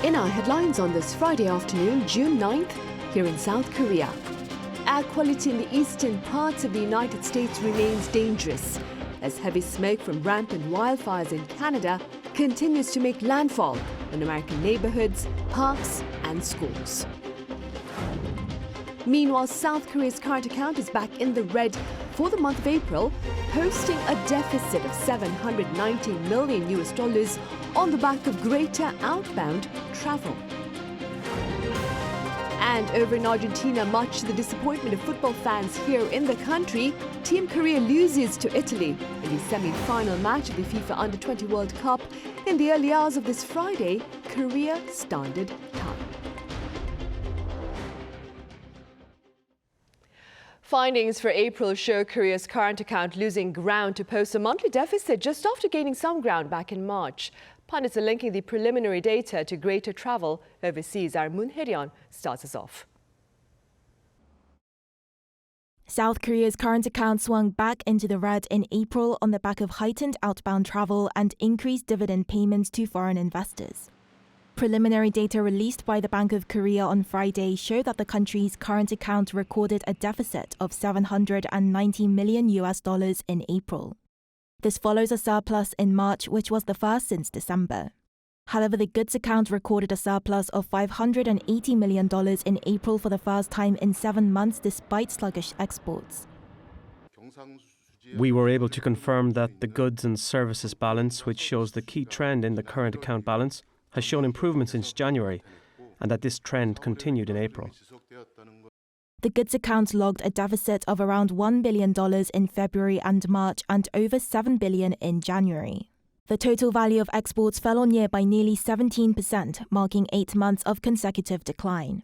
In our headlines on this Friday afternoon, June 9th, here in South Korea. Air quality in the eastern parts of the United States remains dangerous as heavy smoke from rampant wildfires in Canada continues to make landfall in American neighborhoods, parks and schools. Meanwhile, South Korea's current account is back in the red for the month of April, posting a deficit of $790 million on the back of greater outbound travel. And over in Argentina, much to the disappointment of football fans here in the country, Team Korea loses to Italy in the semi-final match of the FIFA Under-20 World Cup in the early hours of this Friday, Korea Standard Time. Findings for April show Korea's current account losing ground to post a monthly deficit just after gaining some ground back in March. Pundits are linking the preliminary data to greater travel overseas. Our Moon Hye-ryun starts us off. South Korea's current account swung back into the red in April on the back of heightened outbound travel and increased dividend payments to foreign investors. Preliminary data released by the Bank of Korea on Friday showed that the country's current account recorded a deficit of $790 million in April. This follows a surplus in March, which was the first since December. However, the goods account recorded a surplus of $580 million in April for the first time in 7 months despite sluggish exports. We were able to confirm that the goods and services balance, which shows the key trend in the current account balance, has shown improvement since January, and that this trend continued in April. The goods account logged a deficit of around $1 billion in February and March and over $7 billion in January. The total value of exports fell on year by nearly 17%, marking 8 months of consecutive decline.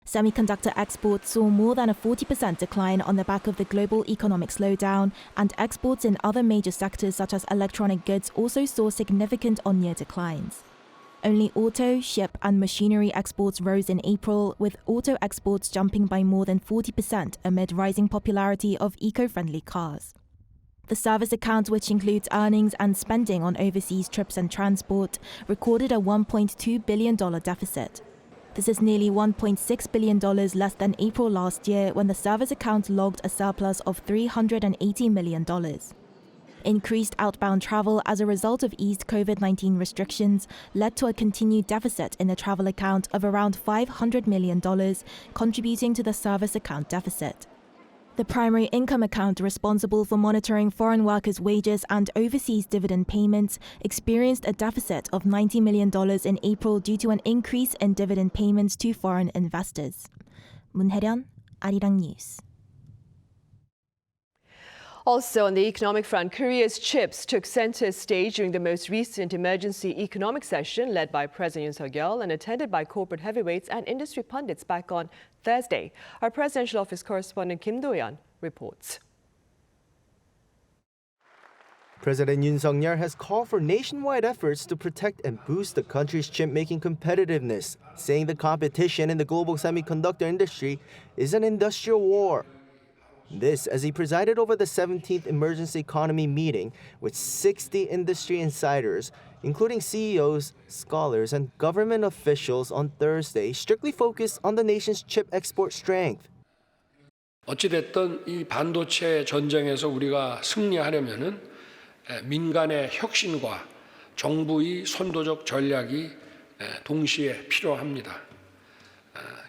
Semiconductor exports saw more than a 40% decline on the back of the global economic slowdown, and exports in other major sectors such as electronic goods also saw significant on-year declines. Only auto, ship and machinery exports rose in April, with auto exports jumping by more than 40% amid rising popularity of eco-friendly cars. The service account, which includes earnings and spending on overseas trips and transport, recorded a $1.2 billion deficit. This is nearly $1.6 billion less than April last year, when the service account logged a surplus of $380 million. Increased outbound travel as a result of eased COVID-19 restrictions led to a continued deficit in the travel account of around $500 million, contributing to the service account deficit. The primary income account, responsible for monitoring foreign workers' wages and overseas dividend payments, experienced a deficit of $90 million in April due to an increase in dividend payments to foreign investors. Moon Hye-ryun, Arirang News. Also on the economic front, Korea's chips took center stage during the most recent emergency economic session led by President Yoon Suk-yeol and attended by corporate heavyweights and industry pundits back on Thursday. Our presidential office correspondent Kim Do-yeon reports. President Yoon Suk-yeol has called for nationwide efforts to protect and boost the country's chip-making competitiveness, saying the competition in the global semiconductor industry is an industrial war. This as he presided over the 17th Emergency Economy meeting with 60 industry insiders, including CEOs, scholars, and government officials on Thursday, strictly focused on the nation's chip export strength. 어찌됐든 이 반도체 전쟁에서 우리가 승리하려면은 민간의 혁신과 정부의 선도적 전략이 동시에 필요합니다.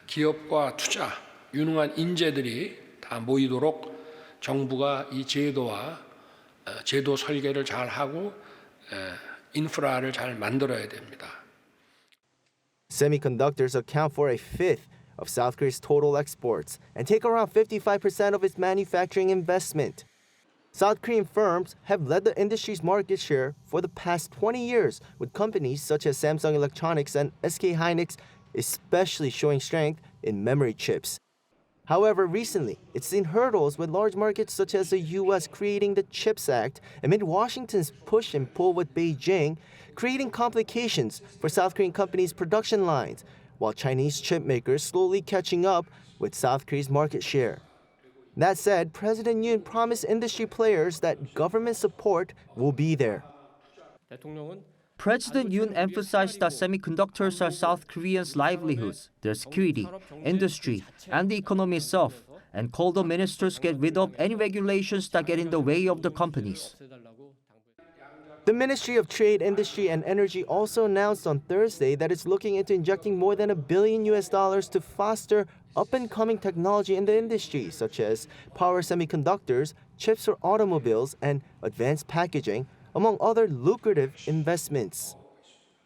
기업과 투자, 유능한 인재들이 다 모이도록 정부가 이 제도와 제도 설계를 잘 하고 인프라를 잘 만들어야 됩니다. Semiconductors account for a fifth of South Korea's total exports and take around 55% of its manufacturing investment. South Korean firms have led the industry's market share for the past 20 years, with companies such as Samsung Electronics and SK Hynix especially showing strength in memory chips. However, recently, it's seen hurdles with large markets such as the U.S. creating the CHIPS Act amid Washington's push and pull with Beijing, creating complications for South Korean companies' production lines, while Chinese chip makers slowly catching up with South Korea's market share. That said, President Yoon promised industry players that government support will be there. President Yoon emphasized that semiconductors are South Koreans' livelihoods, their security, industry, and the economy itself, and called on ministers to get rid of any regulations that get in the way of the companies. The Ministry of Trade, Industry, and Energy also announced on Thursday that it's looking into injecting more than $1 billion to foster up-and-coming technology in the industry, such as power semiconductors, chips for automobiles, and advanced packaging, among other lucrative investments.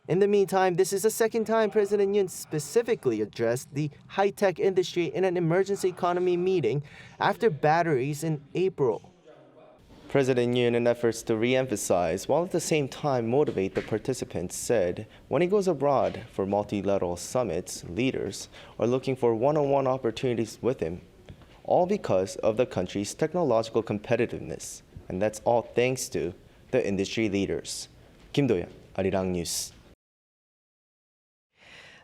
In the meantime, this is the second time President Yoon specifically addressed the high-tech industry in an emergency economy meeting after batteries in April. President Yoon, in efforts to re-emphasize, while at the same time motivate the participants, said when he goes abroad for multilateral summits, leaders are looking for one-on-one opportunities with him, all because of the country's technological competitiveness. And that's all thanks to the industry leaders. Kim Do-yeon, Arirang News.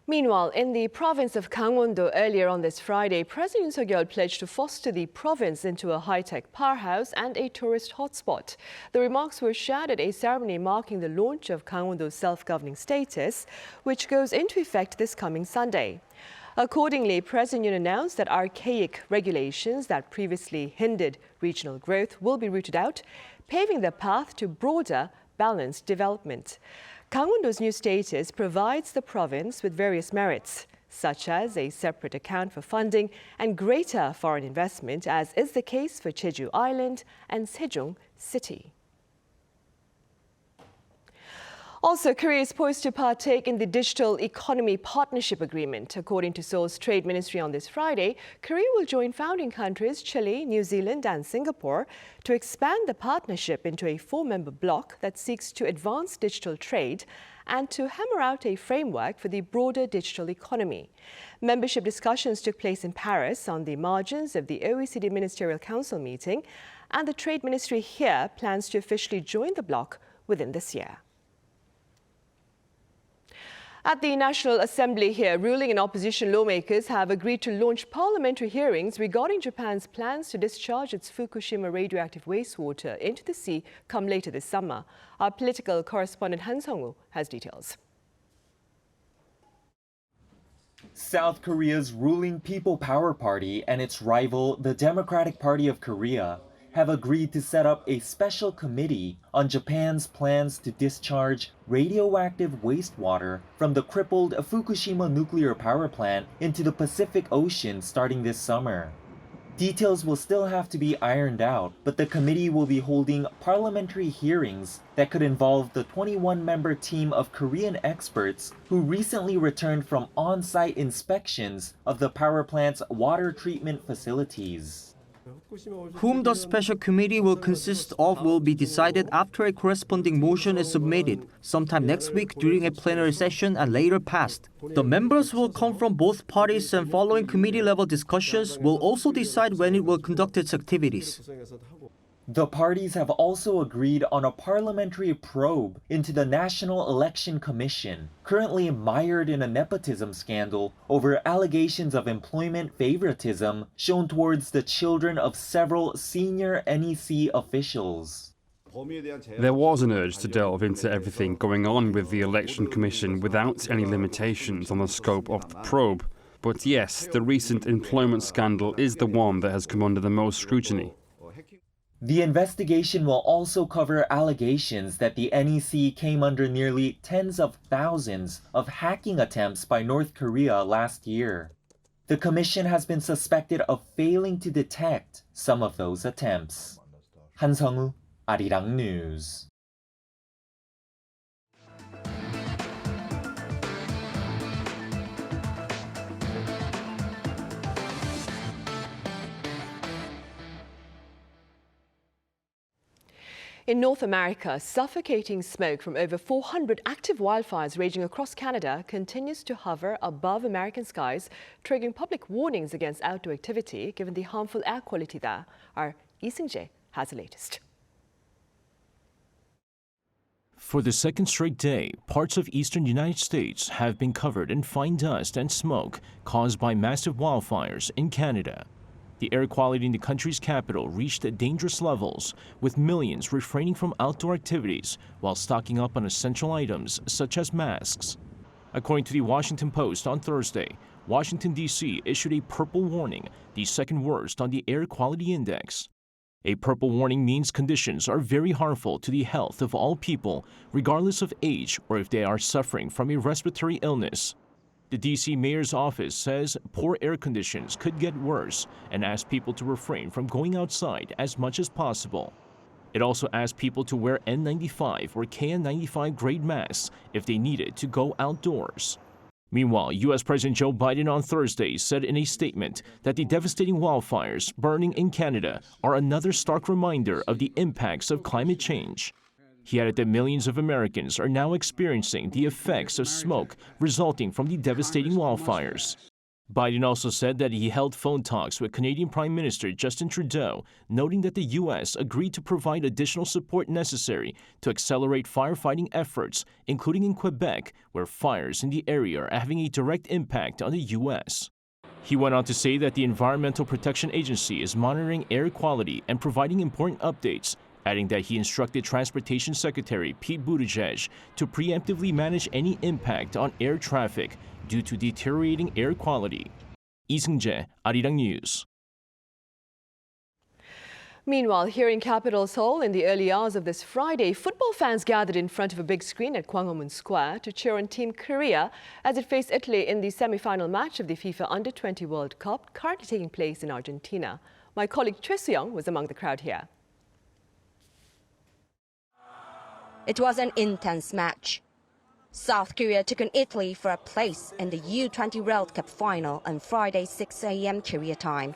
Meanwhile, in the province of Gangwon-do earlier on this Friday, President Yoon Suk-yeol pledged to foster the province into a high-tech powerhouse and a tourist hotspot. The remarks were shared at a ceremony marking the launch of Gangwon-do's self-governing status, which goes into effect this coming Sunday. Accordingly, President Yoon announced that archaic regulations that previously hindered regional growth will be rooted out, paving the path to broader, balanced development. Gangwon-do's new status provides the province with various merits, such as a separate account for funding and greater foreign investment, as is the case for Jeju Island and Sejong City. Also, Korea is poised to partake in the Digital Economy Partnership Agreement. According to Seoul's Trade Ministry on this Friday, Korea will join founding countries Chile, New Zealand and Singapore to expand the partnership into a 4-member bloc that seeks to advance digital trade and to hammer out a framework for the broader digital economy. Membership discussions took place in Paris on the margins of the OECD Ministerial Council meeting, and the Trade Ministry here plans to officially join the bloc within this year. At the National Assembly here, ruling and opposition lawmakers have agreed to launch parliamentary hearings regarding Japan's plans to discharge its Fukushima radioactive wastewater into the sea come later this summer. Our political correspondent Han Sung-woo has details. South Korea's ruling People Power Party and its rival, the Democratic Party of Korea, have agreed to set up a special committee on Japan's plans to discharge radioactive wastewater from the crippled Fukushima nuclear power plant into the Pacific Ocean starting this summer. Details will still have to be ironed out, but the committee will be holding parliamentary hearings that could involve the 21-member team of Korean experts who recently returned from on-site inspections of the power plant's water treatment facilities. Whom the special committee will consist of will be decided after a corresponding motion is submitted, sometime next week during a plenary session and later passed. The members will come from both parties, and following committee-level discussions will also decide when it will conduct its activities. The parties have also agreed on a parliamentary probe into the National Election Commission, currently mired in a nepotism scandal over allegations of employment favoritism shown towards the children of several senior NEC officials. There was an urge to delve into everything going on with the Election Commission without any limitations on the scope of the probe. But yes, the recent employment scandal is the one that has come under the most scrutiny. The investigation will also cover allegations that the NEC came under nearly tens of thousands of hacking attempts by North Korea last year. The commission has been suspected of failing to detect some of those attempts. Han Sung-woo, Arirang News. In North America, suffocating smoke from over 400 active wildfires raging across Canada continues to hover above American skies, triggering public warnings against outdoor activity given the harmful air quality there. Our Lee Seung-jae has the latest. For the second straight day, parts of eastern United States have been covered in fine dust and smoke caused by massive wildfires in Canada. The air quality in the country's capital reached dangerous levels, with millions refraining from outdoor activities while stocking up on essential items such as masks. According to the Washington Post on Thursday, Washington, D.C. issued a purple warning, the second worst on the air quality index. A purple warning means conditions are very harmful to the health of all people, regardless of age or if they are suffering from a respiratory illness. The D.C. mayor's office says poor air conditions could get worse and asks people to refrain from going outside as much as possible. It also asks people to wear N95 or KN95 grade masks if they needed to go outdoors. Meanwhile, U.S. President Joe Biden on Thursday said in a statement that the devastating wildfires burning in Canada are another stark reminder of the impacts of climate change. He added that millions of Americans are now experiencing the effects of smoke resulting from the devastating wildfires. Biden also said that he held phone talks with Canadian Prime Minister Justin Trudeau, noting that the U.S. agreed to provide additional support necessary to accelerate firefighting efforts, including in Quebec, where fires in the area are having a direct impact on the U.S. He went on to say that the Environmental Protection Agency is monitoring air quality and providing important updates, adding that he instructed Transportation Secretary Pete Buttigieg to preemptively manage any impact on air traffic due to deteriorating air quality. Lee Seung-jae, Arirang News. Meanwhile, here in capital Seoul, in the early hours of this Friday, football fans gathered in front of a big screen at Gwanghwamun Sq to cheer on Team Korea as it faced Italy in the semi-final match of the FIFA Under-20 World Cup, currently taking place in Argentina. My colleague Choi Soo-young was among the crowd here. It was an intense match. South Korea took on Italy for a place in the U20 World Cup final on Friday 6 a.m. Korea time.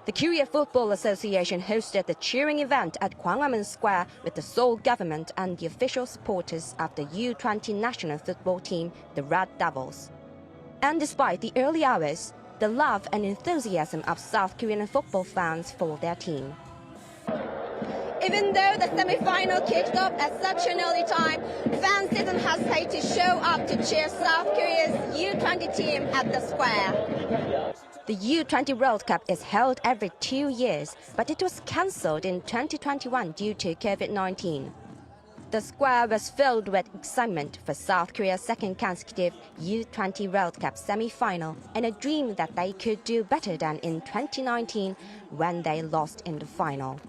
The Korea Football Association hosted the cheering event at Gwanghwamun Sq with the Seoul government and the official supporters of the U20 national football team, the Red Devils. And despite the early hours, the love and enthusiasm of South Korean football fans for their team. Even though the semi-final kicked off at such an early time, fans didn't hesitate to show up to cheer South Korea's U20 team at the square. The U20 World Cup is held every 2 years, but it was cancelled in 2021 due to COVID-19. The square was filled with excitement for South Korea's second consecutive U20 World Cup semi-final and a dream that they could do better than in 2019 when they lost in the final.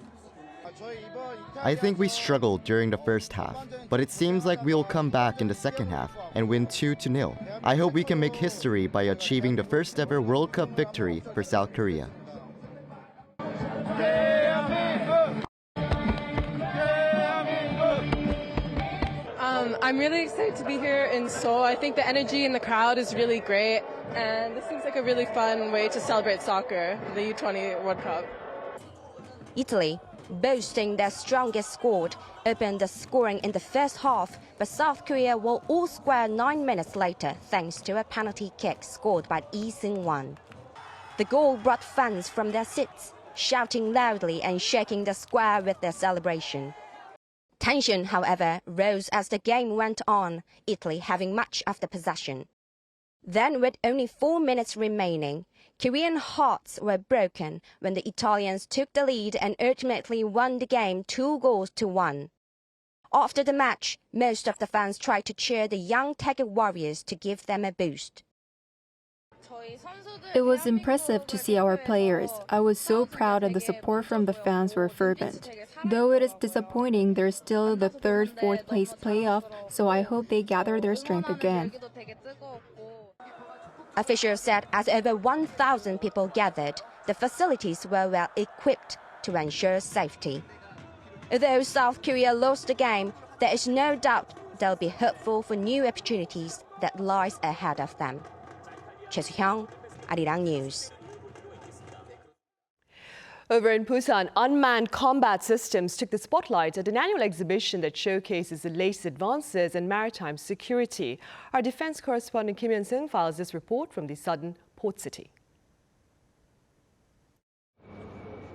I think we struggled during the first half, but it seems like we'll come back in the second half and win 2-0. I hope we can make history by achieving the first ever World Cup victory for South Korea. I'm really excited to be here in Seoul. I think the energy in the crowd is really great, and this seems like a really fun way to celebrate soccer, the U20 World Cup. Italy, boasting their strongest squad, opened the scoring in the first half, but South Korea were all square 9 minutes later thanks to a penalty kick scored by Lee Seung-won. The goal brought fans from their seats, shouting loudly and shaking the square with their celebration. Tension, however, rose as the game went on, Italy having much of the possession. Then, with only 4 minutes remaining, Korean hearts were broken when the Italians took the lead and ultimately won the game 2-1. After the match, most of the fans tried to cheer the young Taeguk Warriors to give them a boost. It was impressive to see our players. I was so proud and the support from the fans were fervent. Though it is disappointing, there's still the 3rd, 4th place playoff, so I hope they gather their strength again. Officials said as over 1,000 people gathered, the facilities were well equipped to ensure safety. Although South Korea lost the game, there is no doubt they'll be hopeful for new opportunities that lies ahead of them. Choi Soo-young, Arirang News. Over in Busan, unmanned combat systems took the spotlight at an annual exhibition that showcases the latest advances in maritime security. Our defense correspondent Kim Hyun-seung files this report from the southern port city.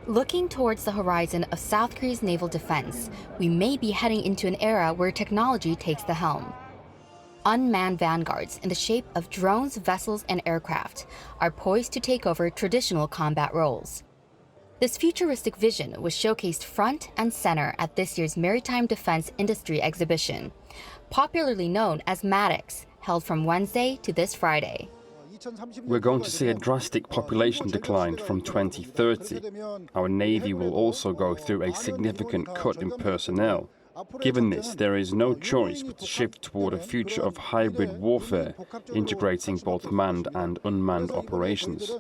Looking towards the horizon of South Korea's naval defense, we may be heading into an era where technology takes the helm. Unmanned vanguards in the shape of drones, vessels, and aircraft are poised to take over traditional combat roles. This futuristic vision was showcased front and center at this year's Maritime Defense Industry Exhibition, popularly known as MADEX, held from Wednesday to this Friday. We're going to see a drastic population decline from 2030. Our Navy will also go through a significant cut in personnel. Given this, there is no choice but to shift toward a future of hybrid warfare, integrating both manned and unmanned operations.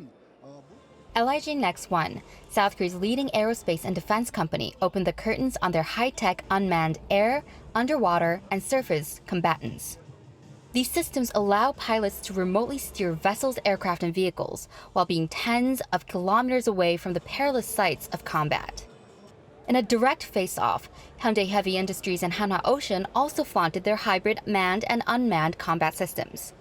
LIJ Next One, South Korea's leading aerospace and defense company, opened the curtains on their high-tech unmanned air, underwater, and surface combatants. These systems allow pilots to remotely steer vessels, aircraft, and vehicles while being tens of kilometers away from the perilous sites of combat. In a direct face-off, Hyundai Heavy Industries and Hanwha Ocean also flaunted their hybrid manned and unmanned combat systems.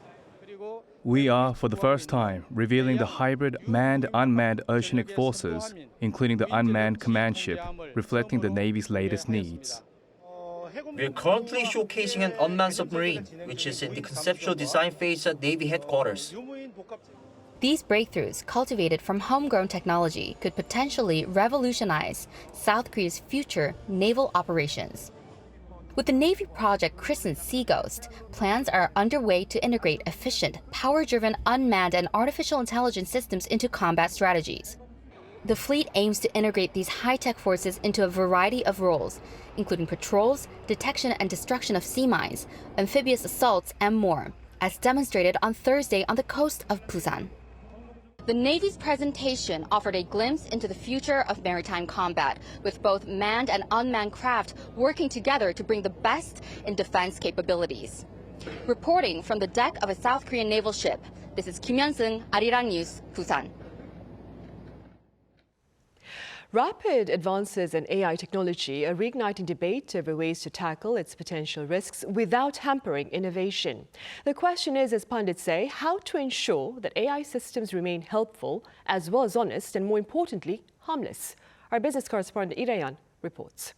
We are, for the first time, revealing the hybrid manned-unmanned oceanic forces, including the unmanned command ship, reflecting the Navy's latest needs. We're currently showcasing an unmanned submarine, which is in the conceptual design phase at Navy headquarters. These breakthroughs, cultivated from homegrown technology, could potentially revolutionize South Korea's future naval operations. With the Navy project christened Sea Ghost, plans are underway to integrate efficient, power-driven unmanned and artificial intelligence systems into combat strategies. The fleet aims to integrate these high-tech forces into a variety of roles, including patrols, detection and destruction of sea mines, amphibious assaults, and more, as demonstrated on Thursday on the coast of Busan. The Navy's presentation offered a glimpse into the future of maritime combat, with both manned and unmanned craft working together to bring the best in defense capabilities. Reporting from the deck of a South Korean naval ship, this is Kim Hyun-sung, Arirang News, Busan. Rapid advances in AI technology are reigniting debate over ways to tackle its potential risks without hampering innovation. The question is, as pundits say, how to ensure that AI systems remain helpful as well as honest and, more importantly, harmless. Our business correspondent Arirang reports.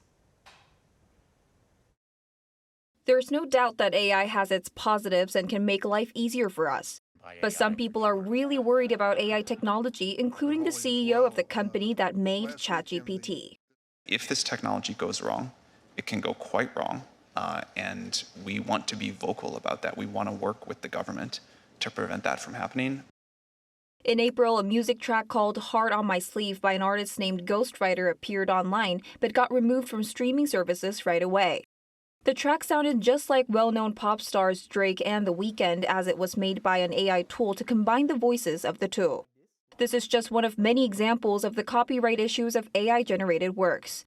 There's no doubt that AI has its positives and can make life easier for us. But some people are really worried about AI technology, including the CEO of the company that made ChatGPT. If this technology goes wrong, it can go quite wrong, and we want to be vocal about that. We want to work with the government to prevent that from happening. In April, a music track called Heart on My Sleeve by an artist named Ghostwriter appeared online, but got removed from streaming services right away. The track sounded just like well-known pop stars Drake and The Weeknd, as it was made by an AI tool to combine the voices of the two. This is just one of many examples of the copyright issues of AI-generated works.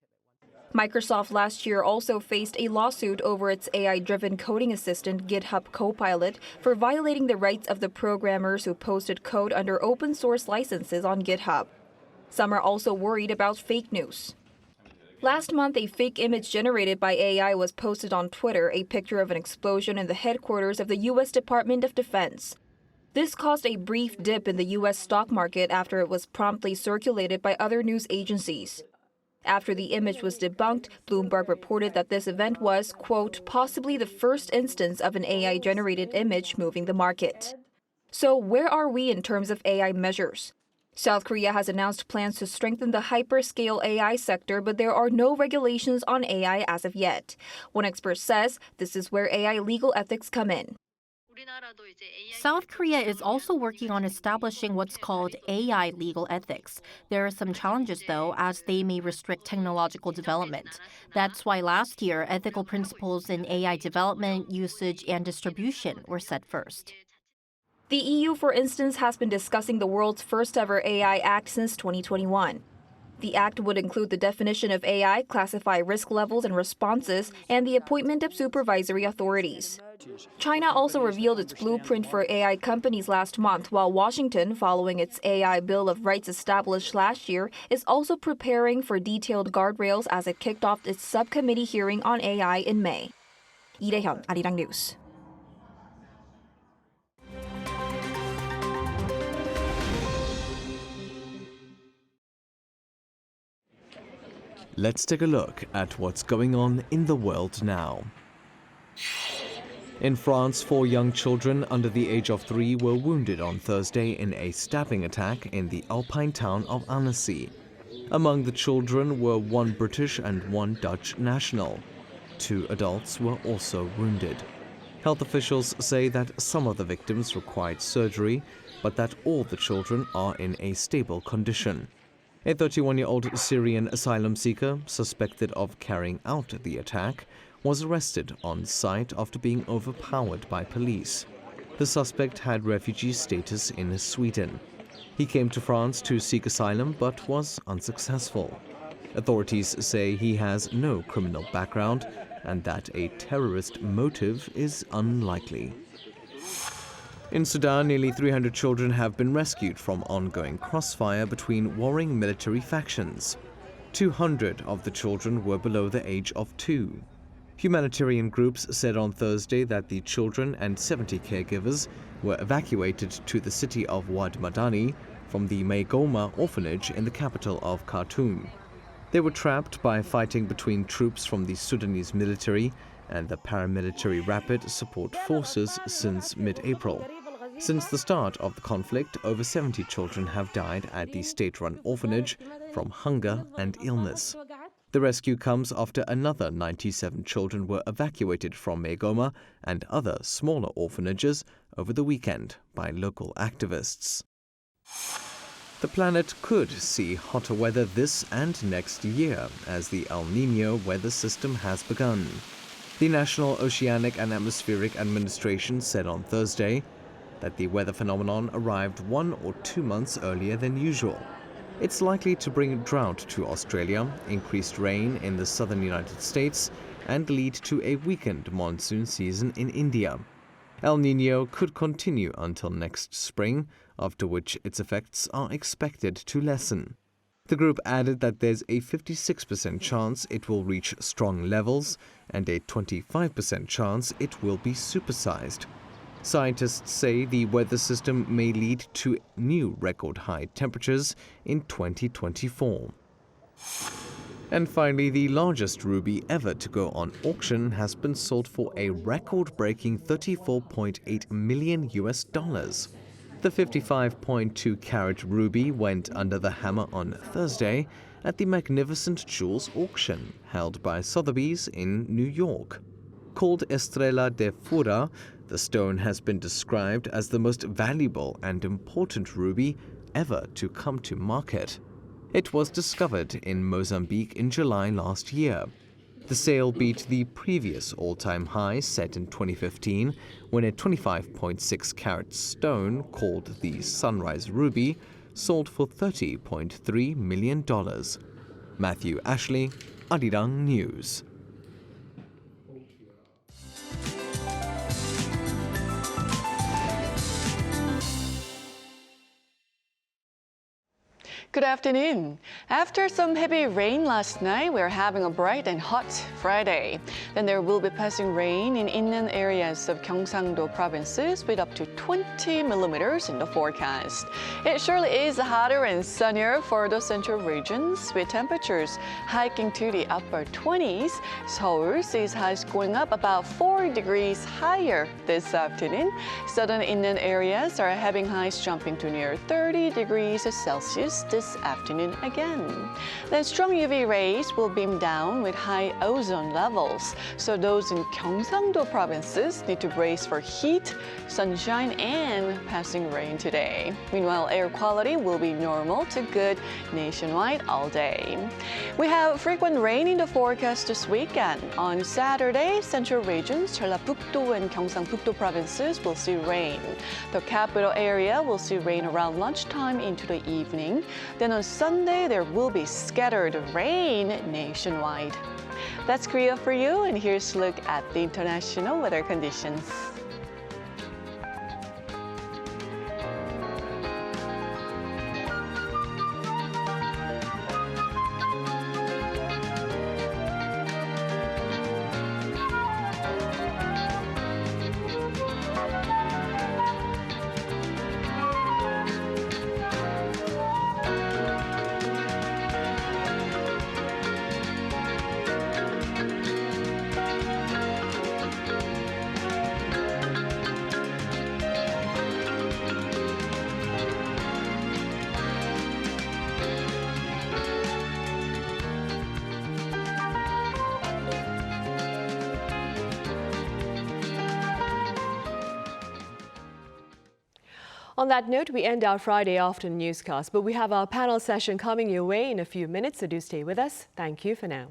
Microsoft last year also faced a lawsuit over its AI-driven coding assistant GitHub Copilot for violating the rights of the programmers who posted code under open-source licenses on GitHub. Some are also worried about fake news. Last month, a fake image generated by AI was posted on Twitter, a picture of an explosion in the headquarters of the U.S. Department of Defense. This caused a brief dip in the U.S. stock market after it was promptly circulated by other news agencies. After the image was debunked, Bloomberg reported that this event was, quote, possibly the first instance of an AI-generated image moving the market. So where are we in terms of AI measures? South Korea has announced plans to strengthen the hyperscale AI sector, but there are no regulations on AI as of yet. One expert says this is where AI legal ethics come in. South Korea is also working on establishing what's called AI legal ethics. There are some challenges, though, as they may restrict technological development. That's why last year, ethical principles in AI development, usage, and distribution were set first. The EU, for instance, has been discussing the world's first ever AI Act since 2021. The act would include the definition of AI, classify risk levels and responses, and the appointment of supervisory authorities. China also revealed its blueprint for AI companies last month, while Washington, following its AI Bill of Rights established last year, is also preparing for detailed guardrails as it kicked off its subcommittee hearing on AI in May. Lee Dae-hyun, Arirang News. Let's take a look at what's going on in the world now. In France, 4 young children under the age of 3 were wounded on Thursday in a stabbing attack in the Alpine town of Annecy. Among the children were one British and one Dutch national. 2 adults were also wounded. Health officials say that some of the victims required surgery, but that all the children are in a stable condition. A 31-year-old Syrian asylum seeker, suspected of carrying out the attack, was arrested on site after being overpowered by police. The suspect had refugee status in Sweden. He came to France to seek asylum but was unsuccessful. Authorities say he has no criminal background and that a terrorist motive is unlikely. In Sudan, nearly 300 children have been rescued from ongoing crossfire between warring military factions. 200 of the children were below the age of 2. Humanitarian groups said on Thursday that the children and 70 caregivers were evacuated to the city of Wad Madani from the Maygoma orphanage in the capital of Khartoum. They were trapped by fighting between troops from the Sudanese military and the paramilitary Rapid Support Forces since mid-April. Since the start of the conflict, over 70 children have died at the state-run orphanage from hunger and illness. The rescue comes after another 97 children were evacuated from Maygoma and other smaller orphanages over the weekend by local activists. The planet could see hotter weather this and next year as the El Niño weather system has begun. The National Oceanic and Atmospheric Administration said on Thursday that the weather phenomenon arrived 1 or 2 months earlier than usual. It's likely to bring drought to Australia, increased rain in the southern United States, and lead to a weakened monsoon season in India. El Niño could continue until next spring, after which its effects are expected to lessen. The group added that there's a 56% chance it will reach strong levels and a 25% chance it will be supersized. Scientists say the weather system may lead to new record-high temperatures in 2024. And finally, the largest ruby ever to go on auction has been sold for a record-breaking $34.8 million. The 55.2 carat ruby went under the hammer on Thursday at the Magnificent Jewels auction held by Sotheby's in New York. Called Estrella de Fura, the stone has been described as the most valuable and important ruby ever to come to market. It was discovered in Mozambique in July last year. The sale beat the previous all-time high set in 2015 when a 25.6 carat stone called the Sunrise Ruby sold for $30.3 million. Matthew Ashley, Arirang News. Good afternoon. After some heavy rain last night, we're having a bright and hot Friday. Then there will be passing rain in inland areas of Gyeongsang-do provinces with up to 20 millimeters in the forecast. It surely is hotter and sunnier for the central regions, with temperatures hiking to the upper 20s. Seoul sees highs going up about 4 degrees higher this afternoon. Southern inland areas are having highs jumping to near 30 degrees Celsius this afternoon again. Then strong UV rays will beam down with high ozone levels, so those in Gyeongsang-do provinces need to brace for heat, sunshine, and passing rain today. Meanwhile, air quality will be normal to good nationwide all day. We have frequent rain in the forecast this weekend. On Saturday, central regions, Jeollabuk-do and Gyeongsang-pukdo provinces will see rain. The capital area will see rain around lunchtime into the evening. Then on Sunday, there will be scattered rain nationwide. That's Korea for you, and here's a look at the international weather conditions. On that note, we end our Friday afternoon newscast, but we have our panel session coming your way in a few minutes, so do stay with us. Thank you for now.